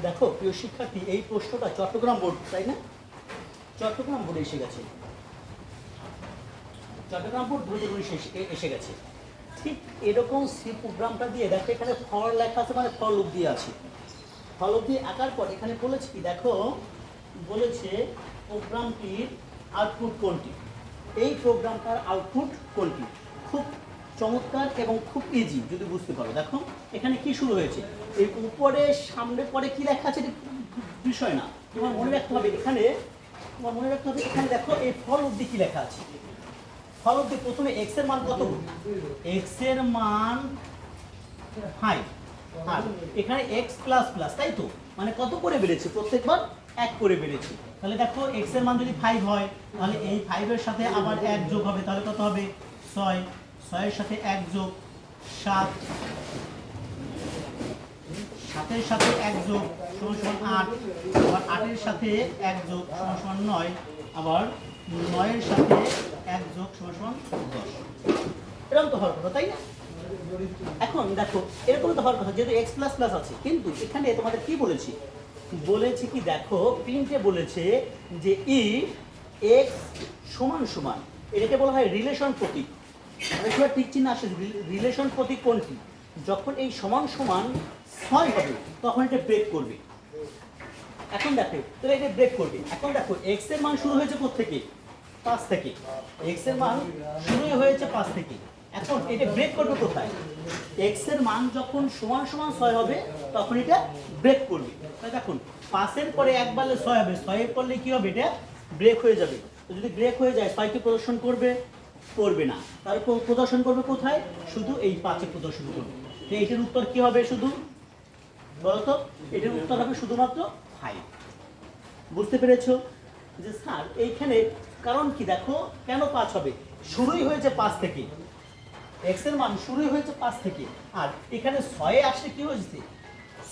দেখো প্রিয় শিক্ষার্থী, এই প্রশ্নটা চট্টগ্রাম বোর্ড, তাই না? চট্টগ্রাম বোর্ডে এসে গেছে, চট্টগ্রাম বোর্ড 2019 এসে গেছে। ঠিক এরকম সি প্রোগ্রামটা দিয়ে দেখো এখানে ফর লেখা আছে, মানে ফর লুপ দিয়ে আছে। ফর লুপ দিয়ে আঁকার পর এখানে বলেছে কি দেখো, বলেছে প্রোগ্রামটির আউটপুট কোনটি, এই প্রোগ্রামটার আউটপুট কোনটি। খুব চমৎকার এবং খুব ইজি যদি বুঝতে পারো। দেখো এখানে কি শুরু হয়েছে, এই উপরে সামনে পরে কি লেখা আছে এটা বিষয় না, তোমার মনে রাখতে হবে এখানে, তোমার মনে রাখতে হবে এখানে দেখো এই ফল অবধি কি লেখা আছে। ফল অবধি প্রথমে এক্স এর মান কত, এক্স এর মান 5, আর এখানে এক্স প্লাস প্লাস, তাই তো, মানে কত করে বেড়েছে, প্রত্যেকবার 1 করে বেড়েছে। তাহলে দেখো এক্স এর মান যদি 5 হয় তাহলে এই 5 এর সাথে আবার 1 যোগ হবে, তাহলে কত হবে 6, 6 এর সাথে 1 যোগ 7, 7 এর সাথে 1 যোগ সমান সমান 8, আবার 8 এর সাথে 1 যোগ সমান সমান 9, আবার 9 এর সাথে 1 যোগ সমান সমান 10। এরকম তো হওয়ার কথা, তাই না? এখন দেখো এরকম তো হওয়ার কথা, যেহেতু এক্স প্লাস প্লাস আছে, কিন্তু এখানে তোমাদের কি বলেছি, বলেছে কি দেখো প্রিন্টে বলেছে যে ইফ এক্স সমান সমান, এটাকে বলা হয় রিলেশন প্রতীক। অনেক সময় ঠিক চিহ্ন আসে, রিলেশন প্রতীক কোনটি, যখন এই সমান সমান 6 হবে তখন এটা ব্রেক করবে। এখন দেখো তাহলে এটা ব্রেক করবে। এখন দেখো এক্স এর মান শুরু হয়েছে কোথা থেকে, 5 থেকে, এক্স এর মান শুরু হয়েছে 5 থেকে। এখন এটা ব্রেক করবে কোথায়, এক্স এর মান যখন সমান সমান 6 হবে তখন এটা ব্রেক করবে। তাই দেখুন 5 এর পরে 1 বাড়লে 6 হবে, 6 এর পরে কি হবে, এটা ব্রেক হয়ে যাবে। তো যদি ব্রেক হয়ে যায় 6 কে প্রদর্শন করবে, করবে না, তারপর প্রদর্শন করবে কোথায়, শুধু এই 5 এ প্রদর্শন করবে। তো এটার উত্তর কি হবে, শুধু বলতো, এটার উত্তর হবে শুধুমাত্র 5। বুঝতে পেরেছো যে স্যার এইখানে কারণ কি, দেখো কেন 5 হবে, শুরুই হয়েছে 5 থেকে, এক্স এর মান শুরুই হয়েছে 5 থেকে, আর এখানে 6 আসলে কি হয়েছে,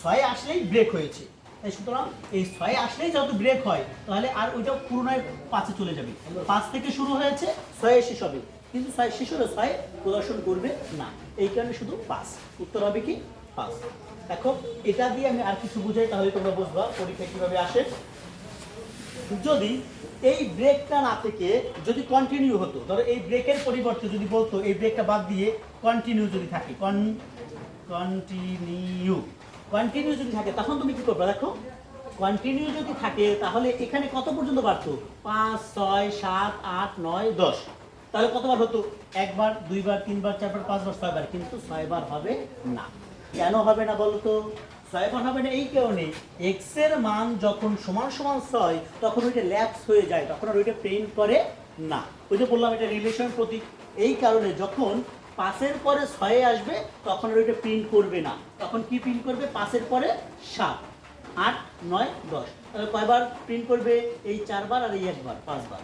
6 আসলেই ব্রেক হয়েছে। তাই সুতরাং এই 6 আসলেই যেহেতু ব্রেক হয় তাহলে আর ওইটা পুরোনায় 5-এ চলে যাবে। 5 থেকে শুরু হয়েছে 6 শেষ হবে, কিন্তু 6 শেষ হলে 6 প্রদর্শন করবে না, এই কারণে শুধু 5। উত্তর হবে কি 5। দেখো এটা দিয়ে আমি আর কিছু বুঝাই, তাহলে তোমরা বুঝবা পরীক্ষা কিভাবে আসে। যদি এই ব্রেকটা না থেকে যদি কন্টিনিউ হতো, ধরো এই ব্রেকের পরিবর্তে যদি বলতো এই ব্রেকটা বাদ দিয়ে কন্টিনিউ যদি থাকে, কন্টিনিউ কন্টিনিউ যদি থাকে, তখন তুমি কি করবে, দেখো কন্টিনিউ যদি থাকে তাহলে এখানে কত পর্যন্ত বাড়তো, 5, 6, 7, 8, 9, 10। তাহলে কতবার হতো, 1 বার, 2 বার, 3 বার, 4 বার, 5 বার, 6 বার, কিন্তু 6 বার হবে না। কেন হবে না বলতো, 6 বার হবে না এই কারণে, এক্স এর মান যখন সমান সমান 6 তখন ওইটা ল্যাপস হয়ে যায়, তখন আর ওইটা প্রিন্ট করে না। ওই যে বললাম এটা রিলেশন প্রতীক, এই কারণে যখন 5 এর পরে 6 আসবে তখন আর ওইটা প্রিন্ট করবে না, তখন কি প্রিন্ট করবে, 5 এর পরে 7, 8, 9, 10। তাহলে কয়বার প্রিন্ট করবে, এই 4 বার আর এই 1 বার, 5 বার।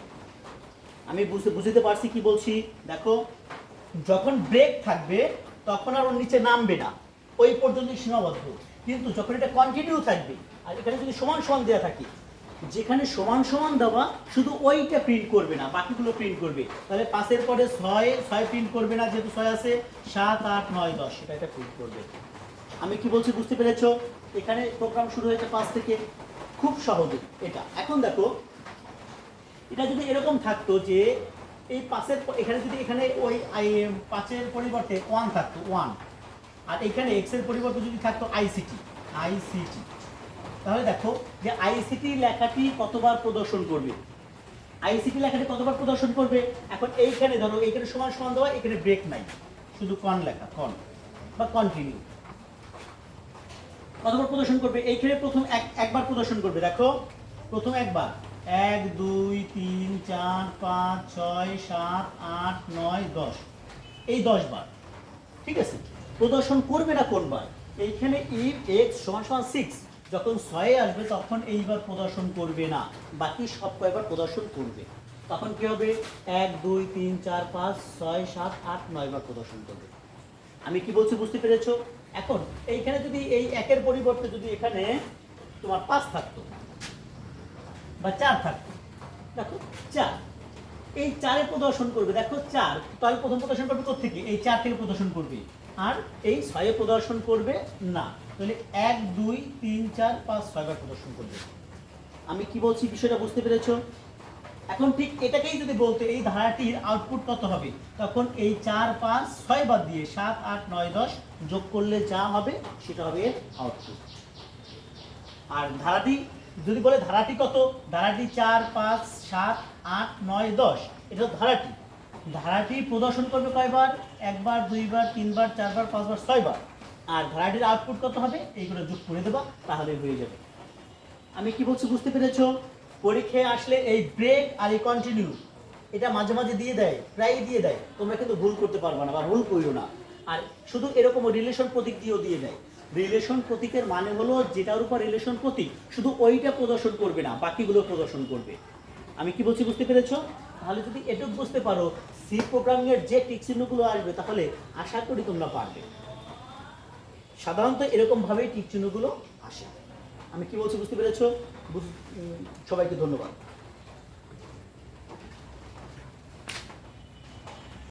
আমি বুঝতে পারছি কি বলছি। দেখো যখন ব্রেক থাকবে তখন আর ওর নিচে নামবে না, ওই পর্যন্ত সীমাবদ্ধ। কিন্তু যখন এটা কন্টিনিউ থাকবে, আর এখানে যদি সমান সমান দেওয়া থাকে, যেখানে সমান সমান দেওয়া শুধু ওইটা প্রিন্ট করবে না, বাকিগুলো প্রিন্ট করবে। তাহলে 5 এর পরে 6 প্রিন্ট করবে না, যেহেতু 6 আছে, 7, 8, 9, 10 এটা প্রিন্ট করবে। আমি কি বলছি বুঝতে পেরেছো? এখানে প্রোগ্রাম শুরু হয়েছে 5 থেকে, খুব সহজে এটা। এখন দেখো এটা যদি এরকম থাকতো যে এই 5-এর এখানে যদি এখানে ওই 5-এর পরিবর্তে 1 থাকতো, 1, আর এখানে x এর পরিবর্তে যদি থাকতো আইসিটি, তাহলে দেখো যে আইসিটি লেখাটি কতবার প্রদর্শন করবে, আইসিটি লেখাটি কতবার প্রদর্শন করবে। এখন এইখানে ধরো এইখানে সমান সমান দেওয়া, এখানে ব্রেক নাই, শুধু কন লেখা, কন বা কন্টিনিউ, কতবার প্রদর্শন করবে, এইখানে প্রথম একবার প্রদর্শন করবে। দেখো প্রথম একবার, 1, 2, 3, 4, 5, 6, 7, 8, 9, 10, এই 10 বার, ঠিক আছে। প্রদর্শন করবে না কোনবার, এইখানে ইফ x সমান সমান 6, যখন 6 আসবে তখন এইবার প্রদর্শন করবে না, বাকি সব কয়বার প্রদর্শন করবে। তখন কি হবে, 1, 2, 3, 4, 5, 6, 7, 8, 9 বার প্রদর্শন করবে। আমি কি বলছি বুঝতে পেরেছো? এখন এইখানে যদি এই 1-এর পরিবর্তে যদি এখানে তোমার 5 থাকতো বা 4 থাকতো, দেখো 4, এই 4-এ প্রদর্শন করবে। দেখো 4, তাহলে প্রথম প্রদর্শন করবে কোথা থেকে, এই 4 থেকে প্রদর্শন করবে, আর এই 6-এ প্রদর্শন করবে না। তাহলে 1 2 3 4 5 6 বার প্রদর্শন করবে। আমি কি বলছি বিষয়টা বুঝতে পেরেছো? এখন ঠিক এটাকেই যদি বলতে এই ধারাটির আউটপুট কত হবে, তখন এই 4 5 6 বাদ দিয়ে 7 8 9 10 যোগ করলে যা হবে সেটা হবে এর আউটপুট। আর ধারাটি যদি বলে ধারাটি কত, ধারাটি 4 5 7 8 9 10, এটা ধারাটি। ধারাটি প্রদর্শন করবে কয়বার? একবার, দুইবার, তিনবার, চারবার, পাঁচবার, 6 বার। আর ধারাটির আউটপুট কত হবে এইগুলো যোগ করে দেবা, তাহলে হয়ে যাবে। আমি কি বলছি বুঝতে পেরেছো? পরীক্ষায় আসলে এই ব্রেক আর এই কন্টিনিউ এটা মাঝে মাঝে দিয়ে দেয়, প্রায়ই দিয়ে দেয়, তোমরা কিন্তু ভুল করতে পারবে না বা ভুল করিও না। আর শুধু এরকম রিলেশন প্রতীক দিয়েও দিয়ে দেয়। রিলেশন প্রতীকের মানে হলো যেটার উপর রিলেশন প্রতীক শুধু ওইটা প্রদর্শন করবে না, বাকিগুলো প্রদর্শন করবে। আমি কি বলছি বুঝতে পেরেছো? তাহলে যদি এটুকু বুঝতে পারো সি প্রোগ্রামিং এর যে টিক চিহ্নগুলো আসবে তাহলে আশা করি তোমরা পারবে। সাধারণত এরকম ভাবেই টিক চিহ্নগুলো আসে। আমি কি বলছি বুঝতে পেরেছো? সবাইকে ধন্যবাদ।